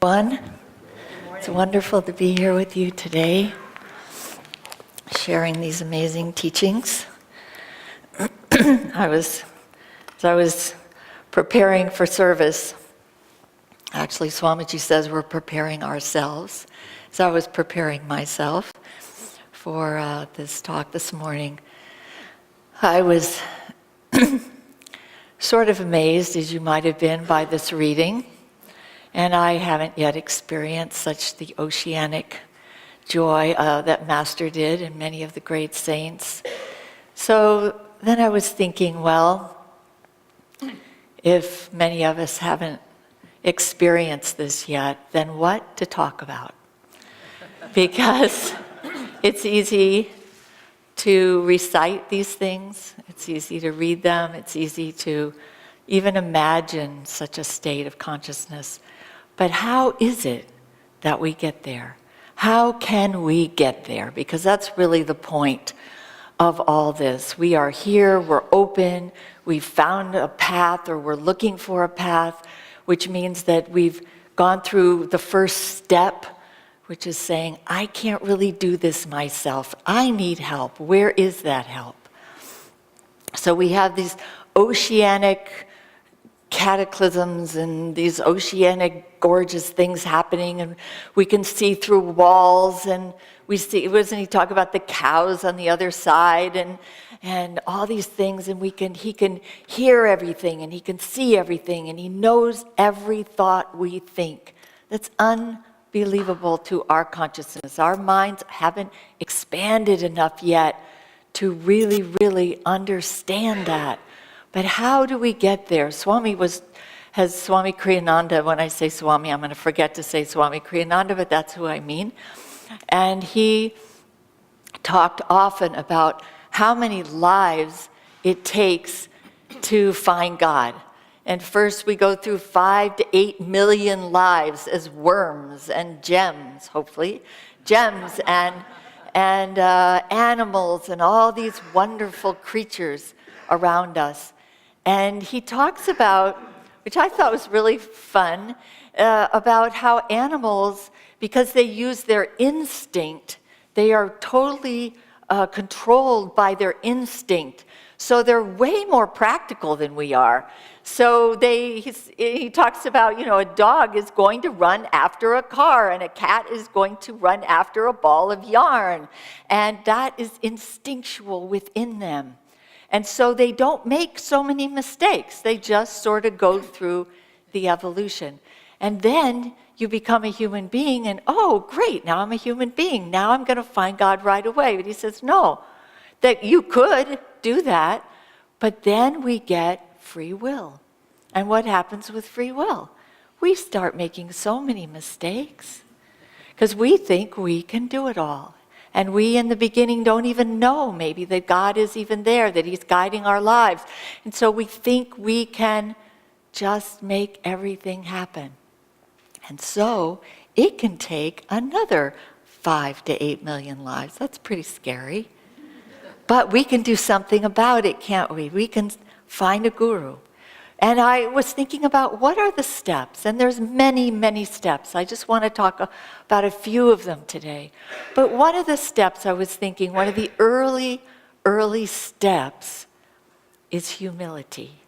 One, it's wonderful to be here with you today, sharing these amazing teachings. As I was preparing for service, actually Swamiji says we're preparing ourselves. So I was preparing myself for this talk this morning. I was sort of amazed, as you might have been, by this reading. And I haven't yet experienced such the oceanic joy that Master did and many of the great saints. So then I was thinking, well, if many of us haven't experienced this yet, then what to talk about? Because it's easy to recite these things, it's easy to read them, it's easy to even imagine such a state of consciousness. But how is it that we get there? How can we get there? Because that's really the point of all this. We are here, we're open, we've found a path, or we're looking for a path, which means that we've gone through the first step, which is saying, I can't really do this myself. I need help. Where is that help? So we have these oceanic cataclysms and these oceanic gorgeous things happening, and we can see through walls, and we see, wasn't he talk about the cows on the other side and all these things, and he can hear everything, and he can see everything, and he knows every thought we think. That's unbelievable to our consciousness. Our minds haven't expanded enough yet to really, really understand that. But how do we get there? Swami Kriyananda, when I say Swami, I'm going to forget to say Swami Kriyananda, but that's who I mean. And he talked often about how many lives it takes to find God. And first we go through 5 to 8 million lives as worms and gems, hopefully, gems and animals and all these wonderful creatures around us. And he talks about, which I thought was really fun, about how animals, because they use their instinct, they are totally controlled by their instinct. So they're way more practical than we are. So he talks about, a dog is going to run after a car, and a cat is going to run after a ball of yarn. And that is instinctual within them. And so they don't make so many mistakes. They just sort of go through the evolution. And then you become a human being, and oh, great, now I'm a human being. Now I'm going to find God right away. But he says, no, that you could do that, but then we get free will. And what happens with free will? We start making so many mistakes because we think we can do it all. And we in the beginning don't even know maybe that God is even there, that he's guiding our lives. And so we think we can just make everything happen. And so it can take another 5 to 8 million lives. That's pretty scary. But we can do something about it, can't we? We can find a guru. And I was thinking about what are the steps, and there's many, many steps. I just want to talk about a few of them today. But one of the steps I was thinking, one of the early steps is humility.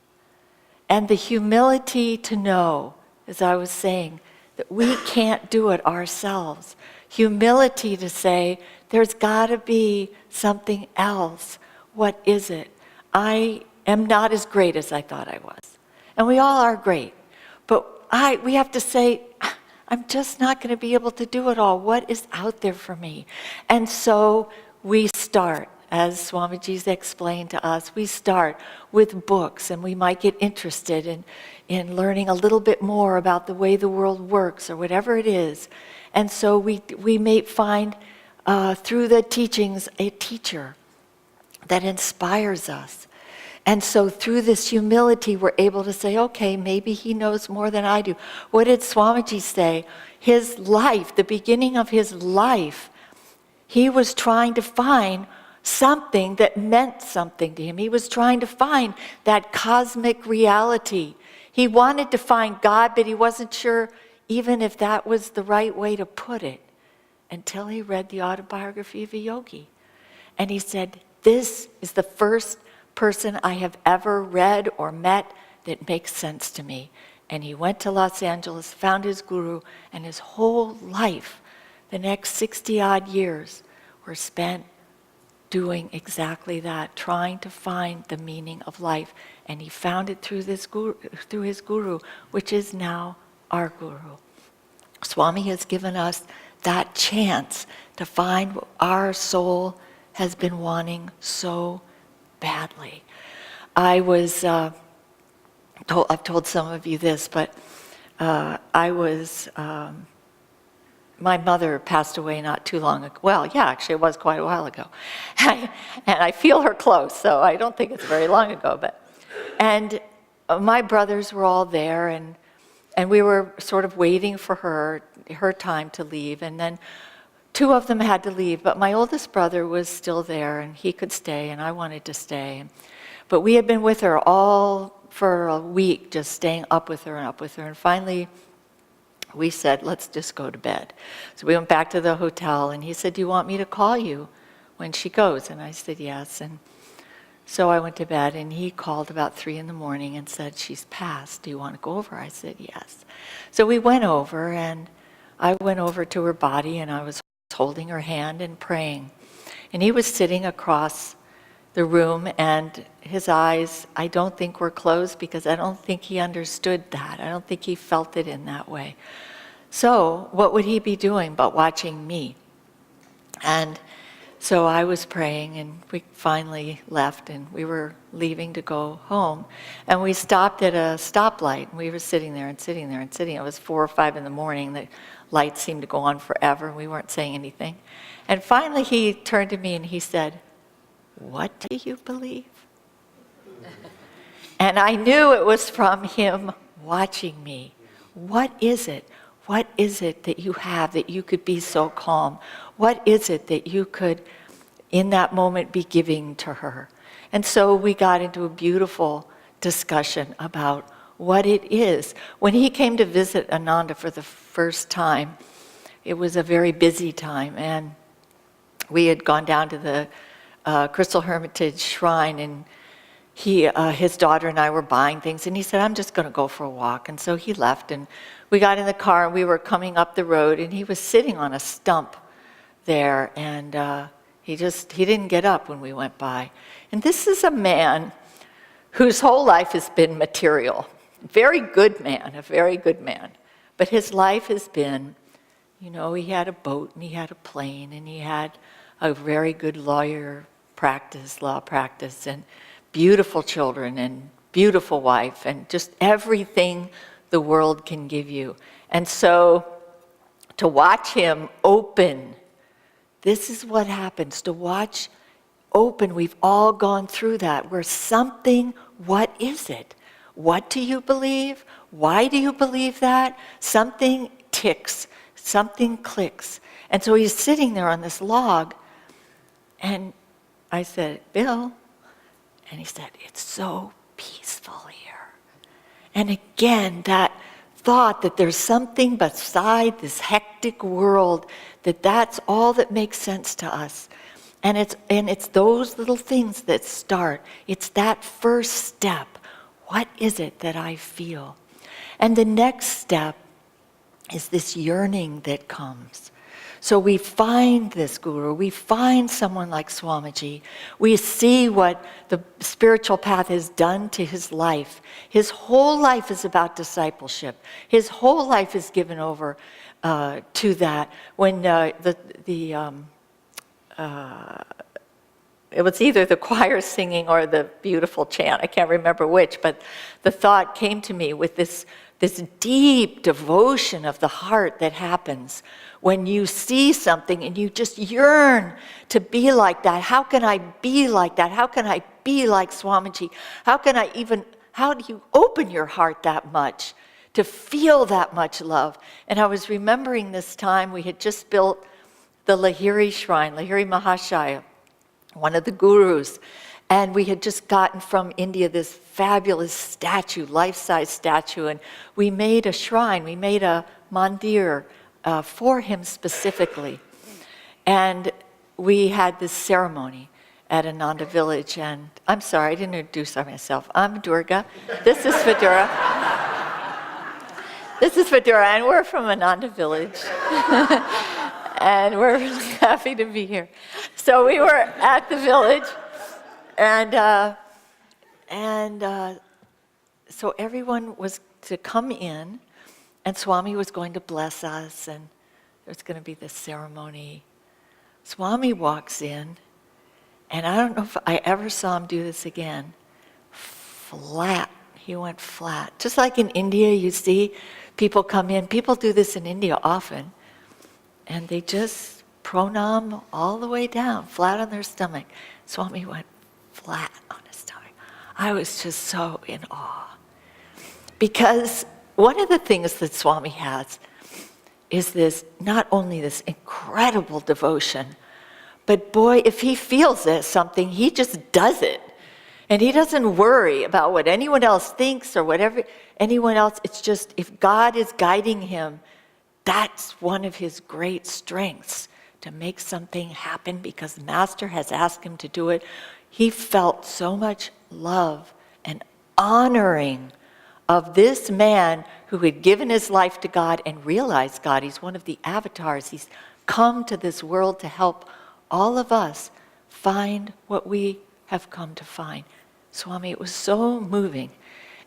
And the humility to know, as I was saying, that we can't do it ourselves. Humility to say, there's got to be something else. What is it? I am not as great as I thought I was. And we all are great. But we have to say, I'm just not going to be able to do it all. What is out there for me? And so we start, as Swamiji's explained to us, we start with books, and we might get interested in learning a little bit more about the way the world works or whatever it is. And so we may find through the teachings a teacher that inspires us. And so through this humility, we're able to say, okay, maybe he knows more than I do. What did Swamiji say? His life, the beginning of his life, he was trying to find something that meant something to him. He was trying to find that cosmic reality. He wanted to find God, but he wasn't sure even if that was the right way to put it, until he read the autobiography of a yogi. And he said, this is the first person I have ever read or met that makes sense to me. And he went to Los Angeles, found his guru, and his whole life, the next 60-odd years, were spent doing exactly that, trying to find the meaning of life. And he found it through his guru, which is now our guru. Swami has given us that chance to find what our soul has been wanting so badly. I've told some of you this, but my mother passed away not too long ago. Well, yeah, actually it was quite a while ago. And I feel her close, so I don't think it's very long ago. And my brothers were all there, and we were sort of waiting for her time to leave. And then 2 of them had to leave, but my oldest brother was still there, and he could stay, and I wanted to stay. But we had been with her all for a week, just staying up with her. And finally, we said, let's just go to bed. So we went back to the hotel, and he said, do you want me to call you when she goes? And I said, yes. And so I went to bed, and he called about 3 in the morning and said, she's passed. Do you want to go over? I said, yes. So we went over, and I went over to her body, and I was holding her hand and praying. And he was sitting across the room, and his eyes, I don't think were closed, because I don't think he understood that. I don't think he felt it in that way. So what would he be doing but watching me? And so I was praying, and we finally left, and we were leaving to go home. And we stopped at a stoplight, and we were sitting there. It was 4 or 5 in the morning. The lights seemed to go on forever, and we weren't saying anything. And finally he turned to me and he said, what do you believe? And I knew it was from him watching me. What is it? What is it that you have that you could be so calm? What is it that you could, in that moment, be giving to her? And so we got into a beautiful discussion about what it is. When he came to visit Ananda for the first time, it was a very busy time, and we had gone down to the Crystal Hermitage Shrine, and his daughter and I were buying things, and he said, I'm just going to go for a walk. And so he left, and we got in the car, and we were coming up the road, and he was sitting on a stump there, and he didn't get up when we went by. And this is a man whose whole life has been material. Very good man, a very good man. But his life has been, he had a boat, and he had a plane, and he had a very good law practice, and beautiful children, and beautiful wife, and just everything the world can give you. And so to watch him open, this is what happens, to watch open, we've all gone through that, where something, what is it? What do you believe? Why do you believe that? Something ticks, something clicks. And so he's sitting there on this log, and I said, Bill, and he said, it's so peaceful here. And again, that thought that there's something beside this hectic world, that's all that makes sense to us. And it's those little things that start. It's that first step. What is it that I feel? And the next step is this yearning that comes. So we find this guru, we find someone like Swamiji, we see what the spiritual path has done to his life. His whole life is about discipleship. His whole life is given over to that. When it was either the choir singing or the beautiful chant, I can't remember which, but the thought came to me with this deep devotion of the heart that happens when you see something and you just yearn to be like that. How can I be like that? How can I be like Swamiji? How do you open your heart that much to feel that much love? And I was remembering this time we had just built the Lahiri Shrine, Lahiri Mahashaya, one of the gurus. And we had just gotten from India this fabulous statue, life-size statue, and we made a shrine, we made a mandir for him specifically. And we had this ceremony at Ananda Village, and I'm sorry, I didn't introduce myself. I'm Durga. This is Vidura. This is Vidura, and we're from Ananda Village. And we're really happy to be here. So we were at the village, and so everyone was to come in, and Swami was going to bless us, and there was going to be this ceremony. Swami walks in, and I don't know if I ever saw him do this again. Flat. He went flat. Just like in India, you see people come in. People do this in India often. And they just pranam all the way down, flat on their stomach. Swami went flat on his stomach. I was just so in awe. Because one of the things that Swami has is this, not only this incredible devotion, but boy, if he feels there's something, he just does it. And he doesn't worry about what anyone else thinks or whatever anyone else. It's just, if God is guiding him, that's one of his great strengths, to make something happen because the Master has asked him to do it. He felt so much love and honoring of this man who had given his life to God and realized God. He's one of the avatars. He's come to this world to help all of us find what we have come to find. Swami, it was so moving.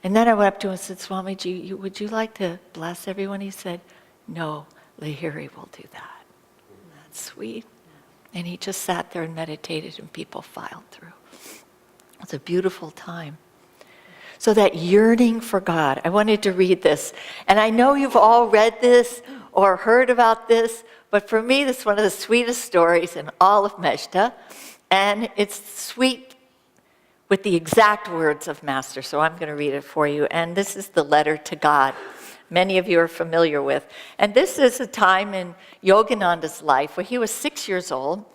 And then I went up to him and said, Swami, would you like to bless everyone? He said, no, Lahiri will do that. That's sweet. And he just sat there and meditated, and people filed through. It was a beautiful time. So that yearning for God, I wanted to read this. And I know you've all read this or heard about this, but for me, this is one of the sweetest stories in all of Mejta. And it's sweet with the exact words of Master, so I'm going to read it for you. And this is the letter to God. Many of you are familiar with. And this is a time in Yogananda's life where he was 6 years old,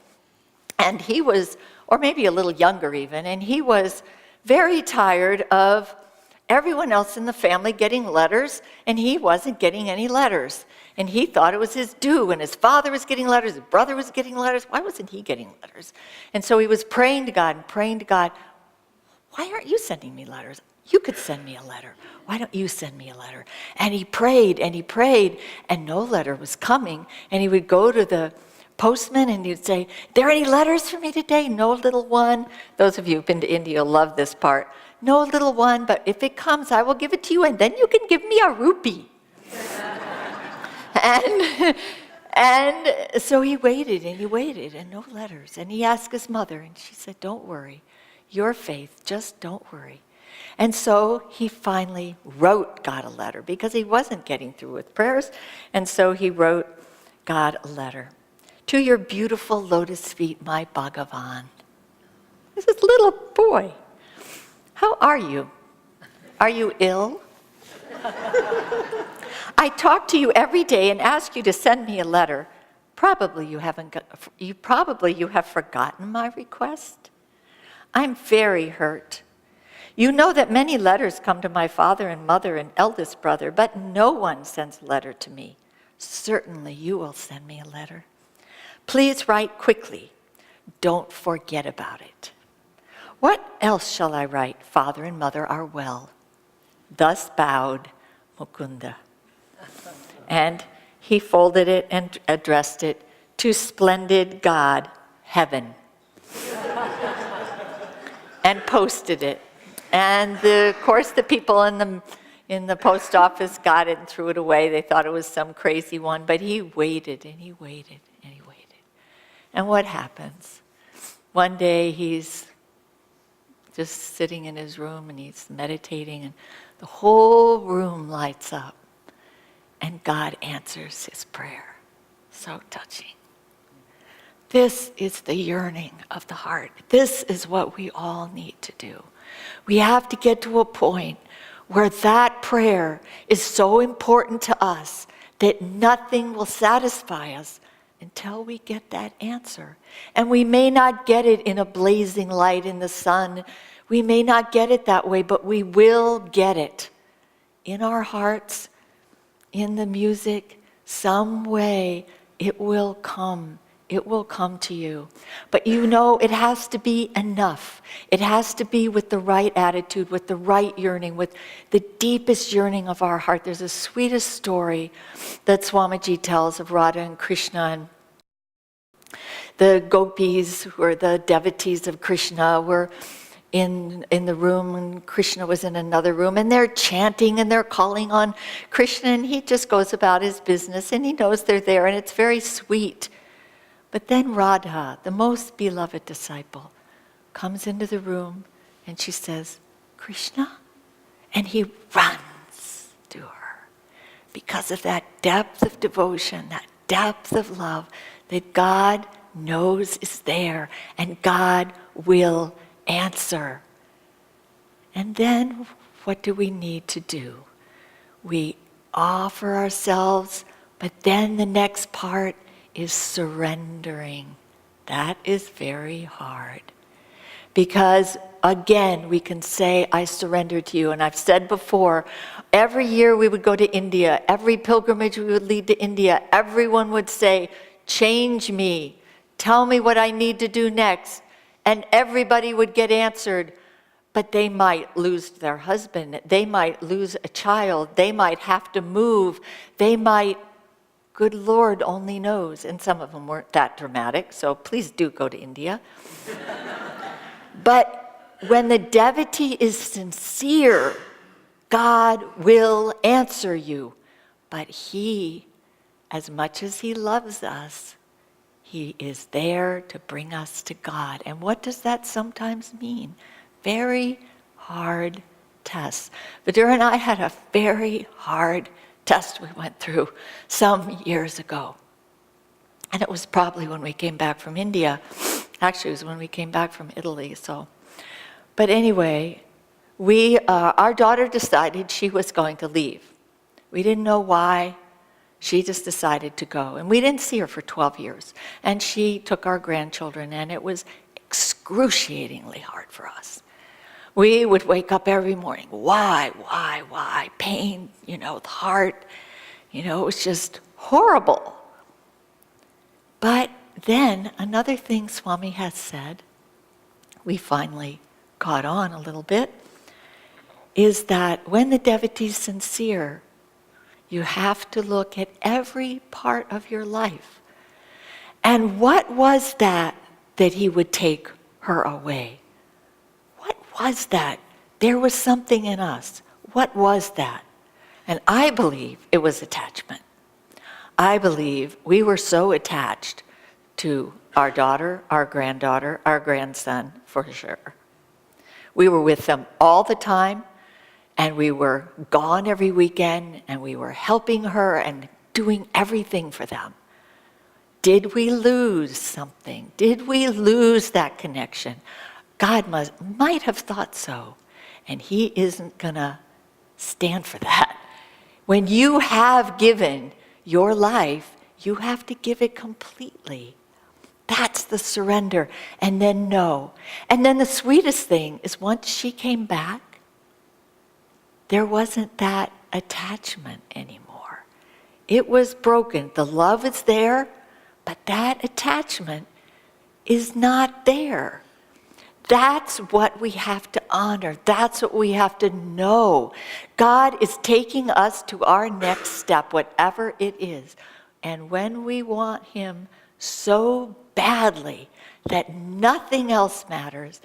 and he was, or maybe a little younger even, and he was very tired of everyone else in the family getting letters, and he wasn't getting any letters. And he thought it was his due, and his father was getting letters, his brother was getting letters. Why wasn't he getting letters? And so he was praying to God and praying to God, why aren't you sending me letters? You could send me a letter. Why don't you send me a letter? And he prayed, and no letter was coming. And he would go to the postman and he'd say, there any letters for me today? No, little one. Those of you who've been to India love this part. No, little one, but if it comes, I will give it to you, and then you can give me a rupee. And so he waited, and no letters. And he asked his mother, and she said, don't worry. Your faith, just don't worry. And so he finally wrote God a letter because he wasn't getting through with prayers. And so he wrote God a letter. To your beautiful lotus feet, my Bhagavan. This is little boy. How are you? Are you ill? I talk to you every day and ask you to send me a letter. Probably you have forgotten my request. I'm very hurt. You know that many letters come to my father and mother and eldest brother, but no one sends a letter to me. Certainly you will send me a letter. Please write quickly. Don't forget about it. What else shall I write? Father and mother are well. Thus bowed Mukunda. And he folded it and addressed it to splendid God, heaven. And posted it. And of course the people in the post office got it and threw it away. They thought it was some crazy one, but he waited and he waited and he waited. And what happens? One day he's just sitting in his room and he's meditating, and the whole room lights up. And God answers his prayer. So touching. This is the yearning of the heart. This is what we all need to do. We have to get to a point where that prayer is so important to us that nothing will satisfy us until we get that answer. And we may not get it in a blazing light in the sun. We may not get it that way, but we will get it in our hearts, in the music, some way. It will come. It will come to you. But you know, it has to be enough. It has to be with the right attitude, with the right yearning, with the deepest yearning of our heart. There's the sweetest story that Swamiji tells of Radha and Krishna, and the gopis, who are the devotees of Krishna, were in the room, and Krishna was in another room, and they're chanting and they're calling on Krishna, and he just goes about his business, and he knows they're there, and it's very sweet. But then Radha, the most beloved disciple, comes into the room and she says, "Krishna?" And he runs to her because of that depth of devotion, that depth of love that God knows is there and God will answer. And then what do we need to do? We offer ourselves, but then the next part is surrendering. That is very hard. Because again, we can say, "I surrender to you." And I've said before, every year we would go to India, every pilgrimage we would lead to India, everyone would say, "Change me, tell me what I need to do next." And everybody would get answered, but they might lose their husband, they might lose a child, they might have to move, they might, good Lord only knows. And some of them weren't that dramatic, so please do go to India. But when the devotee is sincere, God will answer you. But he, as much as he loves us, he is there to bring us to God. And what does that sometimes mean? Very hard tests. Vidura and I had a very hard test we went through some years ago. And it was probably when we came back from India. Actually, it was when we came back from Italy. But anyway, our daughter decided she was going to leave. We didn't know why. She just decided to go. And we didn't see her for 12 years. And she took our grandchildren, and it was excruciatingly hard for us. We would wake up every morning. Why? Pain, the heart. It was just horrible. But then another thing Swami has said, we finally caught on a little bit, is that when the devotee is sincere, you have to look at every part of your life. And what was that he would take her away? What was that? There was something in us. What was that? And I believe it was attachment. I believe we were so attached to our daughter, our granddaughter, our grandson, for sure. We were with them all the time, and we were gone every weekend, and we were helping her and doing everything for them. Did we lose something? Did we lose that connection? God might have thought so, and he isn't going to stand for that. When you have given your life, you have to give it completely. That's the surrender. And then know. And then the sweetest thing is once she came back, there wasn't that attachment anymore. It was broken. The love is there, but that attachment is not there. That's what we have to honor. That's what we have to know. God is taking us to our next step, whatever it is. And when we want him so badly that nothing else matters,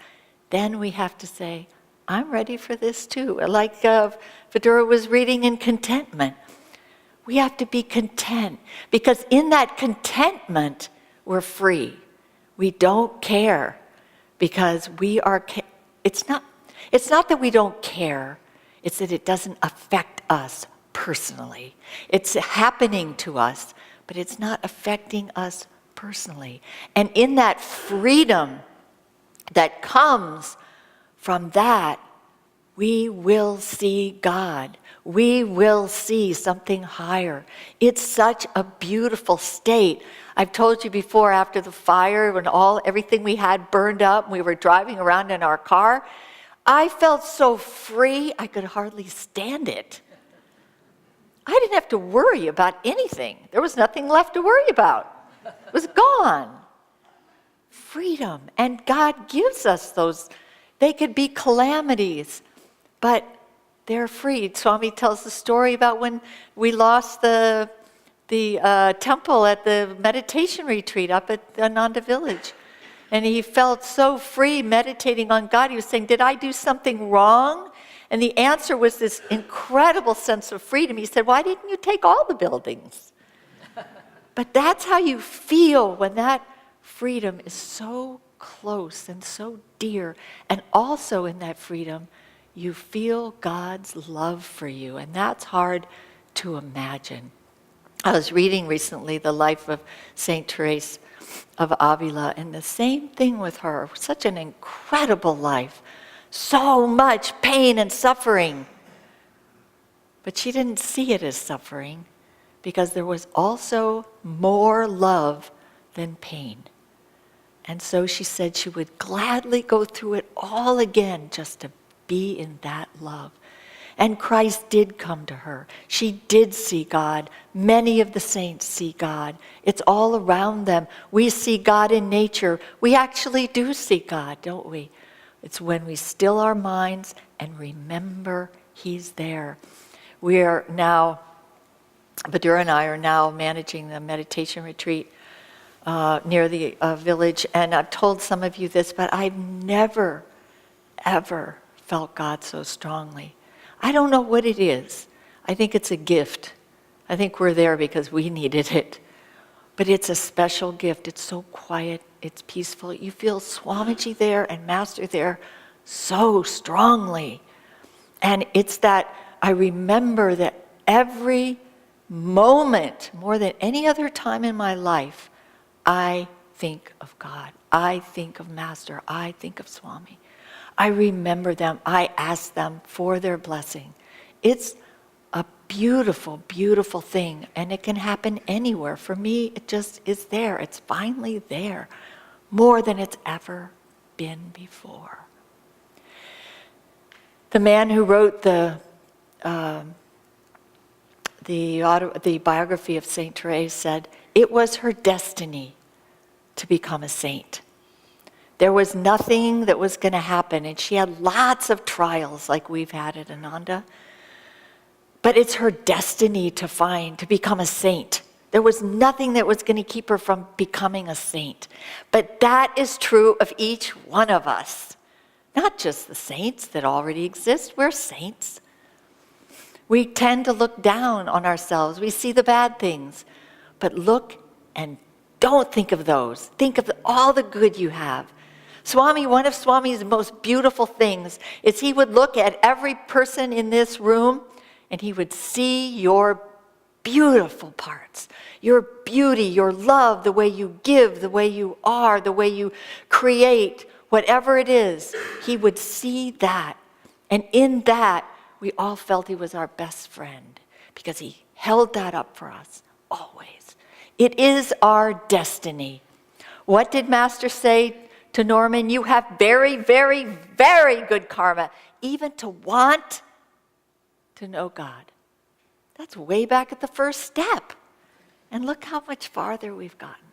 then we have to say, I'm ready for this too. Like Vidura was reading in contentment. We have to be content, because in that contentment, we're free. We don't care, because we are, it's not that we don't care, it's that it doesn't affect us personally. It's happening to us, but it's not affecting us personally. And in that freedom that comes from that, we will see God. We will see something higher. It's such a beautiful state. I've told you before, after the fire, when everything we had burned up, and we were driving around in our car, I felt so free, I could hardly stand it. I didn't have to worry about anything. There was nothing left to worry about. It was gone. Freedom. And God gives us those. They could be calamities, but they're free. Swami tells the story about when we lost the temple at the meditation retreat up at Ananda Village. And he felt so free meditating on God. He was saying, did I do something wrong? And the answer was this incredible sense of freedom. He said, why didn't you take all the buildings? But that's how you feel when that freedom is so close and so dear. And also in that freedom, you feel God's love for you. And that's hard to imagine. I was reading recently the life of Saint Therese of Avila, and the same thing with her. Such an incredible life. So much pain and suffering. But she didn't see it as suffering because there was also more love than pain. And so she said she would gladly go through it all again just to be in that love. And Christ did come to her. She did see God. Many of the saints see God. It's all around them. We see God in nature. We actually do see God, don't we? It's when we still our minds and remember He's there. We are now, Badura and I are now managing the meditation retreat near the village. And I've told some of you this, but I've never, ever felt God so strongly. I don't know what it is. I think it's a gift. I think we're there because we needed it. But it's a special gift. It's so quiet. It's peaceful. You feel Swamiji there and Master there so strongly. And it's that I remember that every moment, more than any other time in my life, I think of God. I think of Master. I think of Swami. I remember them. I ask them for their blessing. It's a beautiful, beautiful thing, and it can happen anywhere. For me, it just is there. It's finally there, more than it's ever been before. The man who wrote the biography of Saint Therese said, it was her destiny to become a saint. There was nothing that was going to happen, and she had lots of trials like we've had at Ananda. But it's her destiny to become a saint. There was nothing that was going to keep her from becoming a saint. But that is true of each one of us. Not just the saints that already exist. We're saints. We tend to look down on ourselves. We see the bad things. But look and don't think of those. Think of all the good you have. Swami, one of Swami's most beautiful things is he would look at every person in this room and he would see your beautiful parts, your beauty, your love, the way you give, the way you are, the way you create, whatever it is. He would see that. And in that, we all felt he was our best friend because he held that up for us always. It is our destiny. What did Master say to Norman? You have very, very, very good karma, even to want to know God. That's way back at the first step. And look how much farther we've gotten.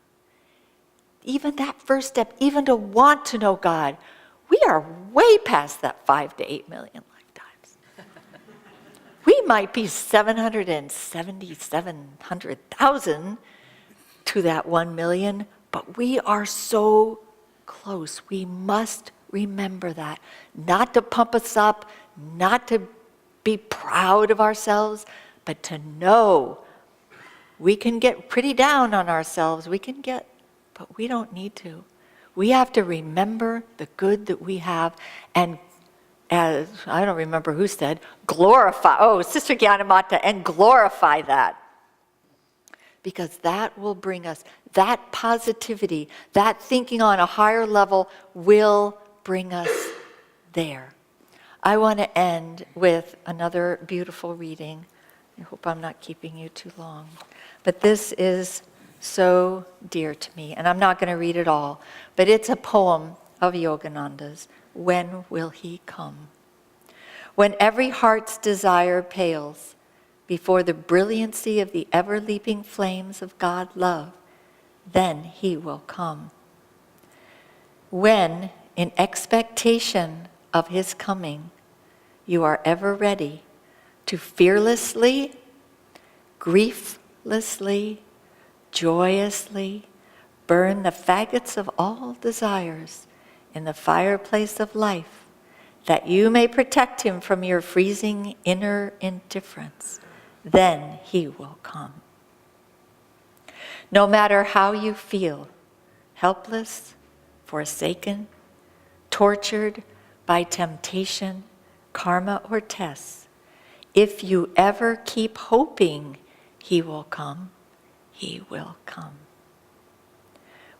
Even that first step, even to want to know God, we are way past that 5 to 8 million lifetimes. We might be 777,000 to that 1 million, but we are so close. We must remember that. Not to pump us up, not to be proud of ourselves, but to know we can get pretty down on ourselves. But we don't need to. We have to remember the good that we have, and as I don't remember who said, glorify, Sister Gyanamata, and glorify that. Because that will bring us, that positivity, that thinking on a higher level will bring us there. I want to end with another beautiful reading. I hope I'm not keeping you too long. But this is so dear to me. And I'm not going to read it all, but it's a poem of Yogananda's. When will he come? When every heart's desire pales before the brilliancy of the ever-leaping flames of God love, then he will come. When, in expectation of his coming, you are ever ready to fearlessly, grieflessly, joyously burn the faggots of all desires in the fireplace of life, that you may protect him from your freezing inner indifference, then he will come. No matter how you feel, helpless, forsaken, tortured by temptation, karma, or tests, if you ever keep hoping he will come, he will come.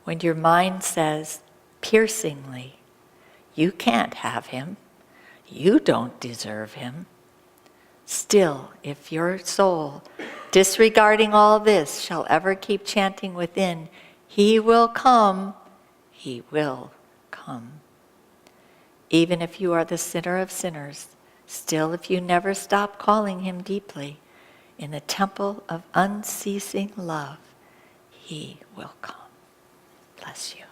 When your mind says piercingly, you can't have him, you don't deserve him, still, if your soul, disregarding all this, shall ever keep chanting within, he will come, he will come. Even if you are the sinner of sinners, still if you never stop calling him deeply, in the temple of unceasing love, he will come. Bless you.